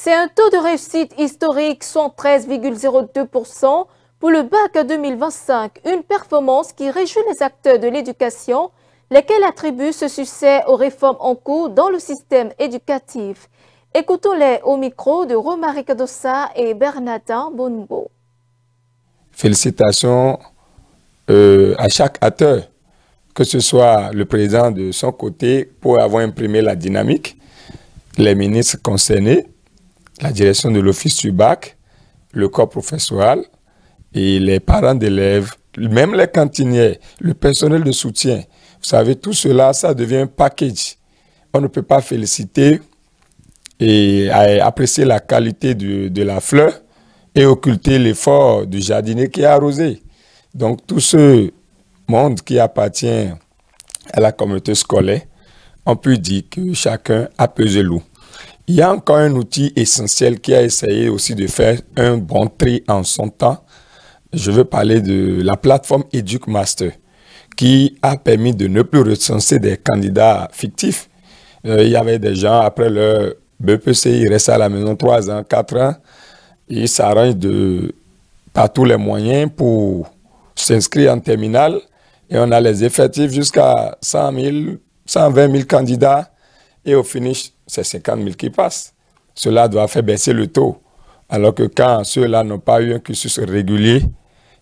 C'est un taux de réussite historique, 113,02% pour le bac 2025, une performance qui réjouit les acteurs de l'éducation, lesquels attribuent ce succès aux réformes en cours dans le système éducatif. Écoutons-les au micro de Romaric Dossa et Bernardin Bonbo. Félicitations à chaque acteur, que ce soit le président de son côté pour avoir imprimé la dynamique, les ministres concernés, la direction de l'office du bac, le corps professoral et les parents d'élèves, même les cantiniers, le personnel de soutien. Vous savez, tout cela, ça devient un package. On ne peut pas féliciter et apprécier la qualité de la fleur et occulter l'effort du jardinier qui a arrosé. Donc, tout ce monde qui appartient à la communauté scolaire, on peut dire que chacun a pesé lourd. Il y a encore un outil essentiel qui a essayé aussi de faire un bon tri en son temps. Je veux parler de la plateforme EducMaster, qui a permis de ne plus recenser des candidats fictifs. Il y avait des gens, après leur BPC, ils restent à la maison 3 ans, 4 ans. Ils s'arrangent par tous les moyens pour s'inscrire en terminale. Et on a les effectifs jusqu'à 100 000, 120 000 candidats. Et au finish, c'est 50 000 qui passent. Cela doit faire baisser le taux. Alors que quand ceux-là n'ont pas eu un cursus régulier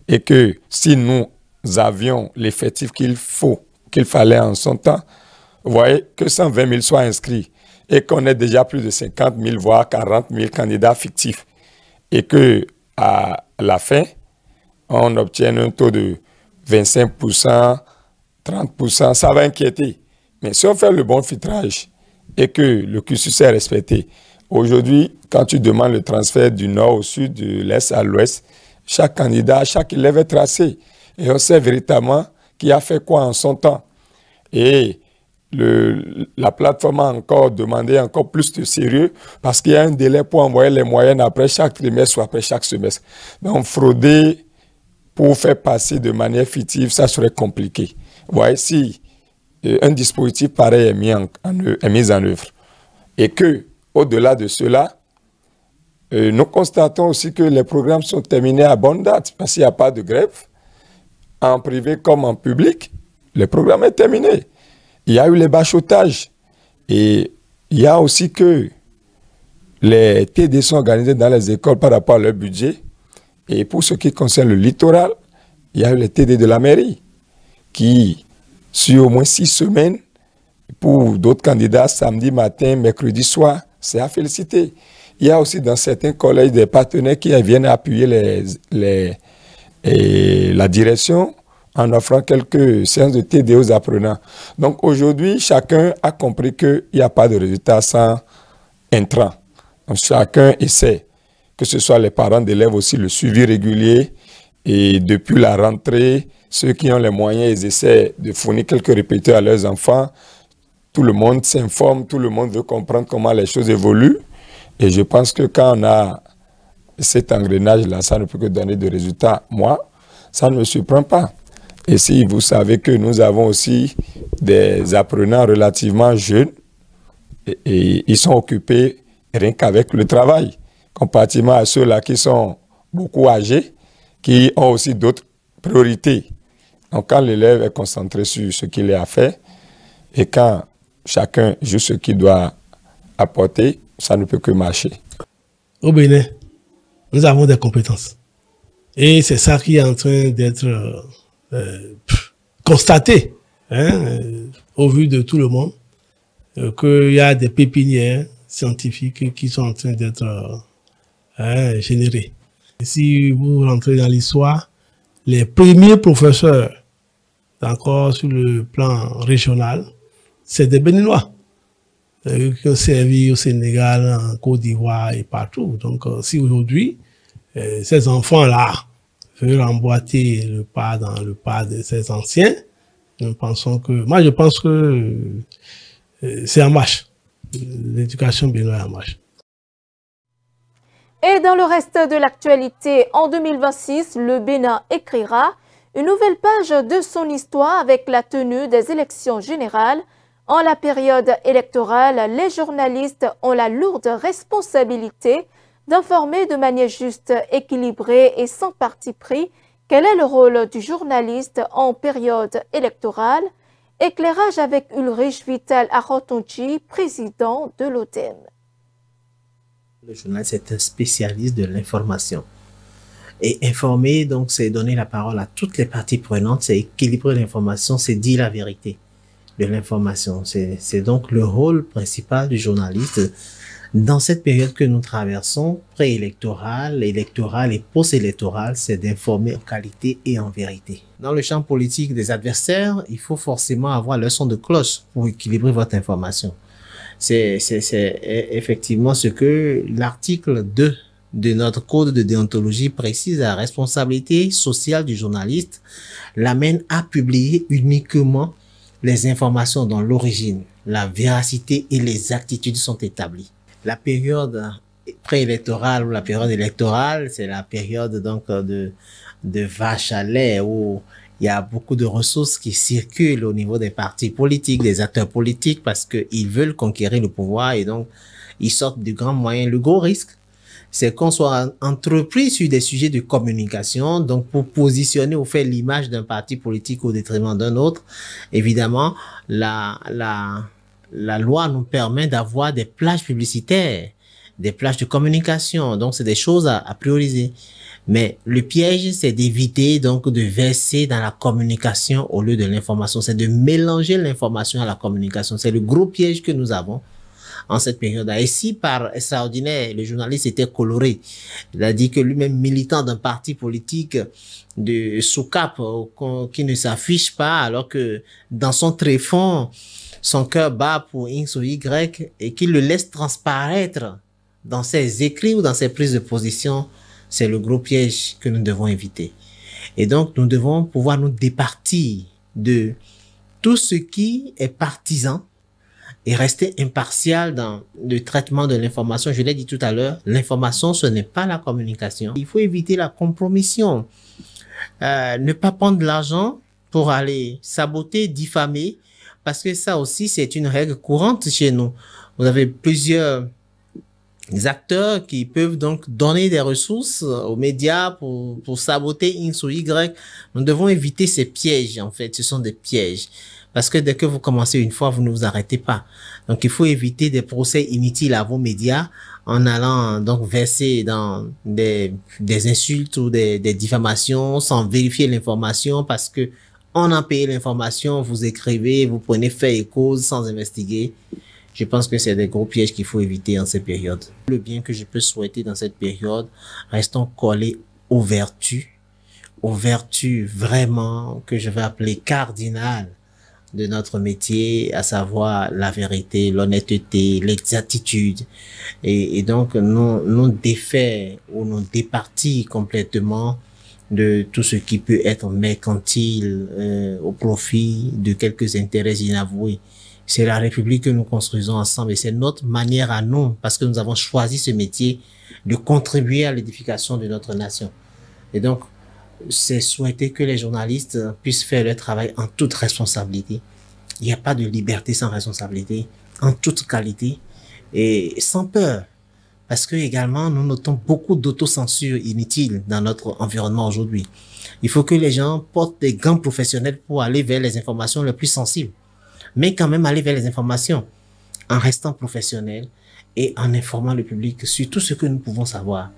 et que si nous avions l'effectif qu'il fallait en son temps, vous voyez que 120 000 soient inscrits et qu'on ait déjà plus de 50 000, voire 40 000 candidats fictifs et qu'à la fin, on obtienne un taux de 25%, 30%, ça va inquiéter. Mais si on fait le bon filtrage et que le cursus est respecté, aujourd'hui, quand tu demandes le transfert du nord au sud, de l'est à l'ouest, chaque candidat, chaque élève est tracé. Et on sait véritablement qui a fait quoi en son temps. Et la plateforme a encore demandé encore plus de sérieux parce qu'il y a un délai pour envoyer les moyennes après chaque trimestre ou après chaque semestre. Donc, frauder pour faire passer de manière fictive, ça serait compliqué. Vous voyez, si un dispositif pareil est mis en œuvre et que, au-delà de cela, nous constatons aussi que les programmes sont terminés à bonne date parce qu'il n'y a pas de grève. En privé comme en public, le programme est terminé. Il y a eu les bachotages et il y a aussi que les TD sont organisés dans les écoles par rapport à leur budget. Et pour ce qui concerne le littoral, il y a eu les TD de la mairie qui, sur au moins 6 semaines, pour d'autres candidats, samedi matin, mercredi soir, c'est à féliciter. Il y a aussi dans certains collèges des partenaires qui viennent appuyer la direction en offrant quelques séances de TD aux apprenants. Donc aujourd'hui, chacun a compris qu'il n'y a pas de résultat sans intrant. Donc chacun essaie, que ce soit les parents d'élèves aussi, le suivi régulier. Et depuis la rentrée, ceux qui ont les moyens, ils essaient de fournir quelques répétiteurs à leurs enfants. Tout le monde s'informe, tout le monde veut comprendre comment les choses évoluent. Et je pense que quand on a cet engrenage-là, ça ne peut que donner des résultats. Moi, ça ne me surprend pas. Et si vous savez que nous avons aussi des apprenants relativement jeunes et ils sont occupés rien qu'avec le travail, comparativement à ceux-là qui sont beaucoup âgés, qui ont aussi d'autres priorités. Donc quand l'élève est concentré sur ce qu'il a à faire et quand chacun joue ce qu'il doit apporter, ça ne peut que marcher. Au Bénin, nous avons des compétences. Et c'est ça qui est en train d'être constaté au vu de tout le monde, qu'il y a des pépinières scientifiques qui sont en train d'être générées. Si vous rentrez dans l'histoire, les premiers professeurs, encore sur le plan régional, c'est des Béninois qui ont servi au Sénégal, en Côte d'Ivoire et partout. Donc, si aujourd'hui, ces enfants-là veulent emboîter le pas dans le pas de ces anciens, je pense que c'est en marche. L'éducation béninoise est en marche. Et dans le reste de l'actualité, en 2026, le Bénin écrira une nouvelle page de son histoire avec la tenue des élections générales En la période électorale, les journalistes ont la lourde responsabilité d'informer de manière juste, équilibrée et sans parti pris. Quel est le rôle du journaliste en période électorale? Éclairage avec Ulrich Vital Arotonji, président de l'ODEM. Le journaliste est un spécialiste de l'information. Et informer, donc, c'est donner la parole à toutes les parties prenantes, c'est équilibrer l'information, c'est dire la vérité de l'information. C'est donc le rôle principal du journaliste dans cette période que nous traversons, préélectorale, électorale et post-électorale, c'est d'informer en qualité et en vérité. Dans le champ politique des adversaires, il faut forcément avoir le son de cloche pour équilibrer votre information. C'est effectivement ce que l'article 2 de notre code de déontologie précise. La responsabilité sociale du journaliste l'amène à publier uniquement les informations dont l'origine, la véracité et les attitudes sont établies. La période préélectorale ou la période électorale, c'est la période donc de vache à lait où il y a beaucoup de ressources qui circulent au niveau des partis politiques, des acteurs politiques parce qu'ils veulent conquérir le pouvoir et donc ils sortent du grand moyen. Le gros risque, c'est qu'on soit entrepris sur des sujets de communication, donc pour positionner ou faire l'image d'un parti politique au détriment d'un autre. Évidemment, la loi nous permet d'avoir des plages publicitaires, des plages de communication. Donc, c'est des choses à prioriser. Mais le piège, c'est d'éviter donc de verser dans la communication au lieu de l'information. C'est de mélanger l'information à la communication. C'est le gros piège que nous avons en cette période-là. Et si par extraordinaire, le journaliste était coloré, il a dit que lui-même militant d'un parti politique de sous-cap qui ne s'affiche pas alors que dans son tréfonds, son cœur bat pour X ou Y et qu'il le laisse transparaître dans ses écrits ou dans ses prises de position, c'est le gros piège que nous devons éviter. Et donc, nous devons pouvoir nous départir de tout ce qui est partisan et rester impartial dans le traitement de l'information. Je l'ai dit tout à l'heure, l'information, ce n'est pas la communication. Il faut éviter la compromission. Ne pas prendre de l'argent pour aller saboter, diffamer, parce que ça aussi, c'est une règle courante chez nous. Vous avez plusieurs acteurs qui peuvent donc donner des ressources aux médias pour saboter X ou Y. Nous devons éviter ces pièges, en fait. Ce sont des pièges. Parce que dès que vous commencez une fois, vous ne vous arrêtez pas. Donc, il faut éviter des procès inutiles à vos médias en allant donc verser dans des insultes ou des diffamations sans vérifier l'information parce que on a payé l'information, vous écrivez, vous prenez fait et cause sans investiguer. Je pense que c'est des gros pièges qu'il faut éviter en cette période. Le bien que je peux souhaiter dans cette période, restons collés aux vertus vraiment que je vais appeler cardinales de notre métier, à savoir la vérité, l'honnêteté, l'exactitude. Et donc, nous défaire ou nous départir complètement de tout ce qui peut être mercantile au profit de quelques intérêts inavoués. C'est la République que nous construisons ensemble et c'est notre manière à nous, parce que nous avons choisi ce métier, de contribuer à l'édification de notre nation. Et donc, c'est souhaiter que les journalistes puissent faire leur travail en toute responsabilité. Il n'y a pas de liberté sans responsabilité, en toute qualité et sans peur. Parce que également, nous notons beaucoup d'autocensure inutile dans notre environnement aujourd'hui. Il faut que les gens portent des gants professionnels pour aller vers les informations les plus sensibles. Mais quand même aller vers les informations en restant professionnels et en informant le public sur tout ce que nous pouvons savoir.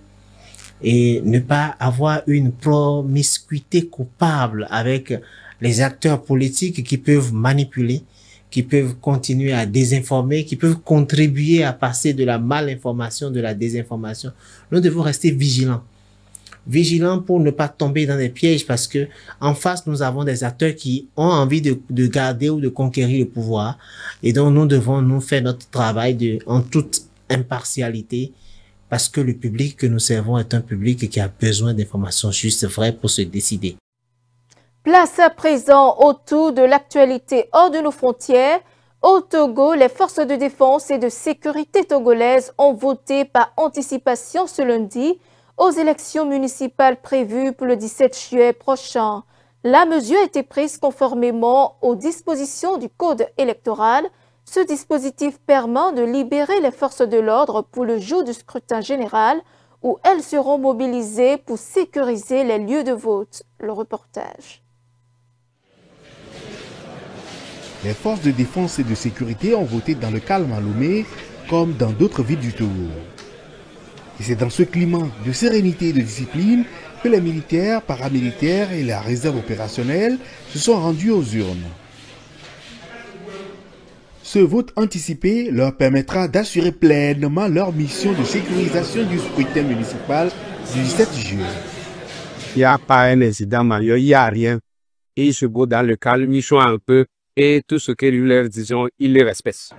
Et ne pas avoir une promiscuité coupable avec les acteurs politiques qui peuvent manipuler, qui peuvent continuer à désinformer, qui peuvent contribuer à passer de la malinformation, de la désinformation. Nous devons rester vigilants. Vigilants pour ne pas tomber dans des pièges parce que en face, nous avons des acteurs qui ont envie de garder ou de conquérir le pouvoir. Et donc, nous devons nous faire notre travail en toute impartialité parce que le public que nous servons est un public qui a besoin d'informations justes, vraies pour se décider. Place à présent au tour de l'actualité hors de nos frontières. Au Togo, les forces de défense et de sécurité togolaises ont voté par anticipation ce lundi aux élections municipales prévues pour le 17 juillet prochain. La mesure a été prise conformément aux dispositions du Code électoral. Ce dispositif permet de libérer les forces de l'ordre pour le jour du scrutin général où elles seront mobilisées pour sécuriser les lieux de vote. Le reportage. Les forces de défense et de sécurité ont voté dans le calme à Lomé comme dans d'autres villes du Togo. Et c'est dans ce climat de sérénité et de discipline que les militaires, paramilitaires et la réserve opérationnelle se sont rendus aux urnes. Ce vote anticipé leur permettra d'assurer pleinement leur mission de sécurisation du scrutin municipal du 17 juillet. Il n'y a pas un incident majeur, il n'y a rien. Ils se battent dans le calme, ils sont un peu, et tout ce que nous leur disons, ils les respectent.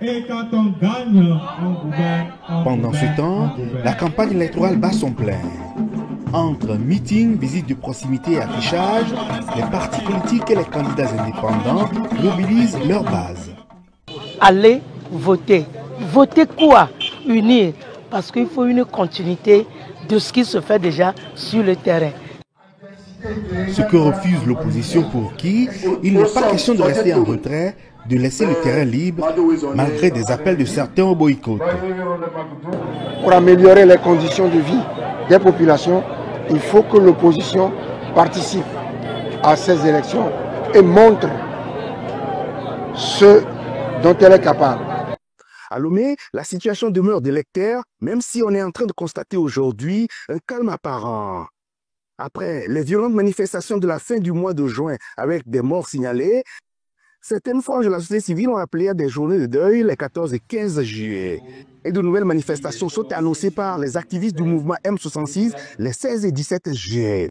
Pendant ce temps, la campagne électorale bat son plein. Entre meetings, visites de proximité et affichage, les partis politiques et les candidats indépendants mobilisent leur base. Allez voter. Voter quoi? Unir. Parce qu'il faut une continuité de ce qui se fait déjà sur le terrain. Ce que refuse l'opposition pour qui il n'est pas question de rester en retrait, de laisser le terrain libre, malgré des appels de certains au boycott. Pour améliorer les conditions de vie des populations, il faut que l'opposition participe à ces élections et montre ce dont elle est capable. À Lomé, la situation demeure délétère, même si on est en train de constater aujourd'hui un calme apparent. Après les violentes manifestations de la fin du mois de juin avec des morts signalées, certaines franges de la société civile ont appelé à des journées de deuil les 14 et 15 juillet. Et de nouvelles manifestations sont annoncées par les activistes du mouvement M66 les 16 et 17 juillet.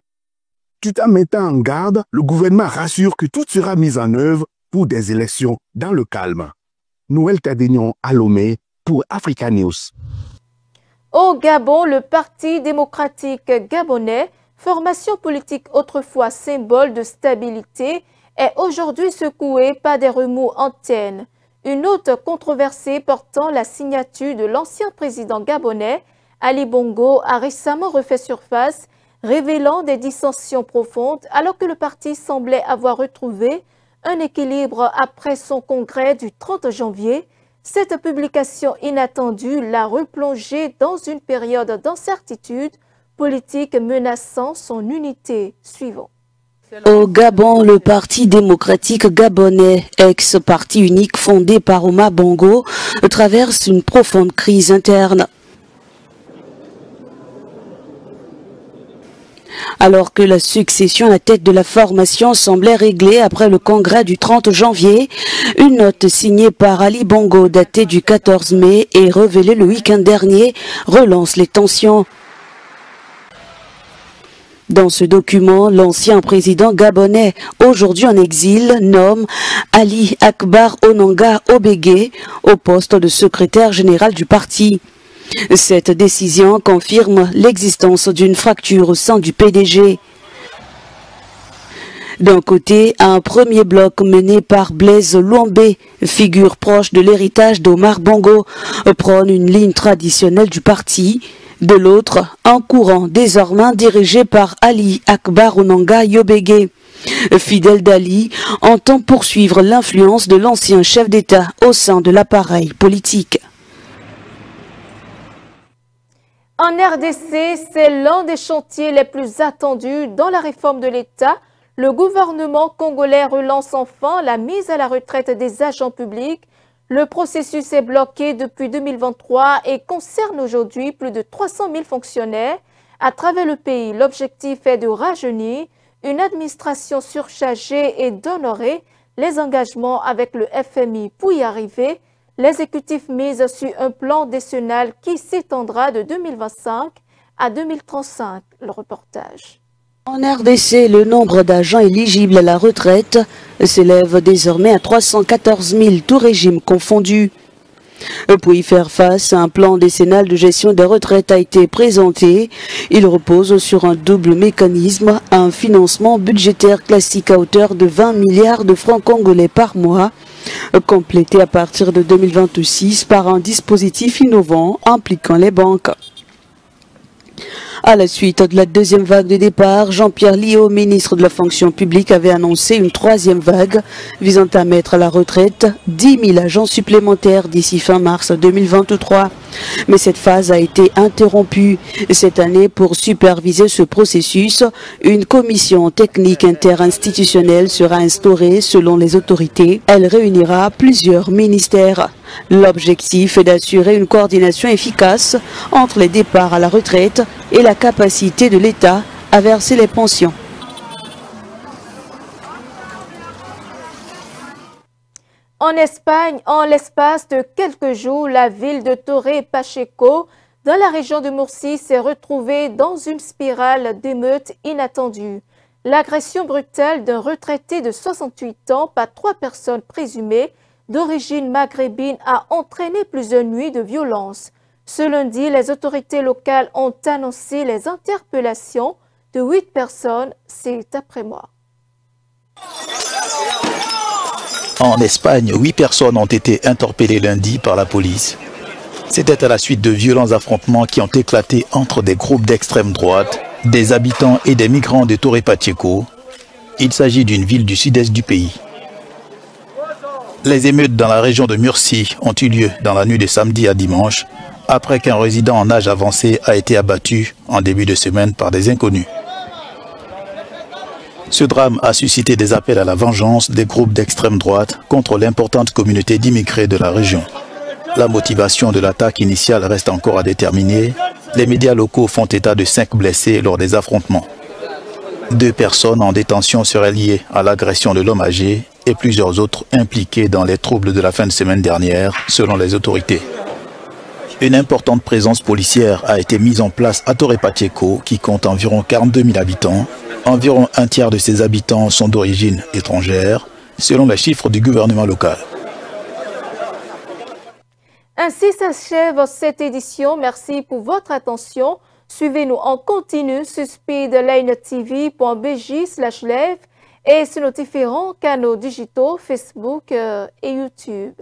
Tout en mettant en garde, le gouvernement rassure que tout sera mis en œuvre pour des élections dans le calme. Noël Tadénion à Lomé pour Africa News. Au Gabon, le Parti démocratique gabonais, formation politique autrefois symbole de stabilité, est aujourd'hui secoué par des remous internes. Une note controversée portant la signature de l'ancien président gabonais, Ali Bongo, a récemment refait surface, révélant des dissensions profondes alors que le parti semblait avoir retrouvé un équilibre après son congrès du 30 janvier. Cette publication inattendue l'a replongé dans une période d'incertitude politique menaçant son unité. Suivant. Au Gabon, le Parti démocratique gabonais, ex-parti unique fondé par Omar Bongo, traverse une profonde crise interne. Alors que la succession à la tête de la formation semblait réglée après le congrès du 30 janvier, une note signée par Ali Bongo datée du 14 mai et révélée le week-end dernier relance les tensions. Dans ce document, l'ancien président gabonais, aujourd'hui en exil, nomme Ali Akbar Onanga Obégué au poste de secrétaire général du parti. Cette décision confirme l'existence d'une fracture au sein du PDG. D'un côté, un premier bloc mené par Blaise Louambé, figure proche de l'héritage d'Omar Bongo, prône une ligne traditionnelle du parti. De l'autre, un courant désormais dirigé par Ali Akbar Onanga Obégué. Fidèle d'Ali, entend poursuivre l'influence de l'ancien chef d'État au sein de l'appareil politique. En RDC, c'est l'un des chantiers les plus attendus dans la réforme de l'État. Le gouvernement congolais relance enfin la mise à la retraite des agents publics. Le processus est bloqué depuis 2023 et concerne aujourd'hui plus de 300 000 fonctionnaires à travers le pays. L'objectif est de rajeunir une administration surchargée et d'honorer les engagements avec le FMI. Pour y arriver, l'exécutif mise sur un plan décennal qui s'étendra de 2025 à 2035. Le reportage. En RDC, le nombre d'agents éligibles à la retraite s'élève désormais à 314 000, tous régimes confondus. Pour y faire face, un plan décennal de gestion des retraites a été présenté. Il repose sur un double mécanisme, un financement budgétaire classique à hauteur de 20 milliards de francs congolais par mois, complété à partir de 2026 par un dispositif innovant impliquant les banques. À la suite de la deuxième vague de départ, Jean-Pierre Liot, ministre de la fonction publique, avait annoncé une troisième vague visant à mettre à la retraite 10 000 agents supplémentaires d'ici fin mars 2023. Mais cette phase a été interrompue. Cette année, pour superviser ce processus, une commission technique interinstitutionnelle sera instaurée selon les autorités. Elle réunira plusieurs ministères. L'objectif est d'assurer une coordination efficace entre les départs à la retraite et la capacité de l'État à verser les pensions. En Espagne, en l'espace de quelques jours, la ville de Torre Pacheco, dans la région de Murcie, s'est retrouvée dans une spirale d'émeutes inattendues. L'agression brutale d'un retraité de 68 ans par 3 personnes présumées d'origine maghrébine a entraîné plusieurs nuits de violence. Ce lundi, les autorités locales ont annoncé les interpellations de 8 personnes, c'est après moi. En Espagne, 8 personnes ont été interpellées lundi par la police. C'était à la suite de violents affrontements qui ont éclaté entre des groupes d'extrême droite, des habitants et des migrants de Torre Pacheco. Il s'agit d'une ville du sud-est du pays. Les émeutes dans la région de Murcie ont eu lieu dans la nuit de samedi à dimanche, après qu'un résident en âge avancé a été abattu en début de semaine par des inconnus. Ce drame a suscité des appels à la vengeance des groupes d'extrême droite contre l'importante communauté d'immigrés de la région. La motivation de l'attaque initiale reste encore à déterminer. Les médias locaux font état de 5 blessés lors des affrontements. 2 personnes en détention seraient liées à l'agression de l'homme âgé et plusieurs autres impliqués dans les troubles de la fin de semaine dernière, selon les autorités. Une importante présence policière a été mise en place à Torre Pacheco, qui compte environ 42 000 habitants. Environ un tiers de ses habitants sont d'origine étrangère, selon les chiffres du gouvernement local. Ainsi s'achève cette édition. Merci pour votre attention. Suivez-nous en continu sur speedlinetv.bj/live et sur nos différents canaux digitaux Facebook et YouTube.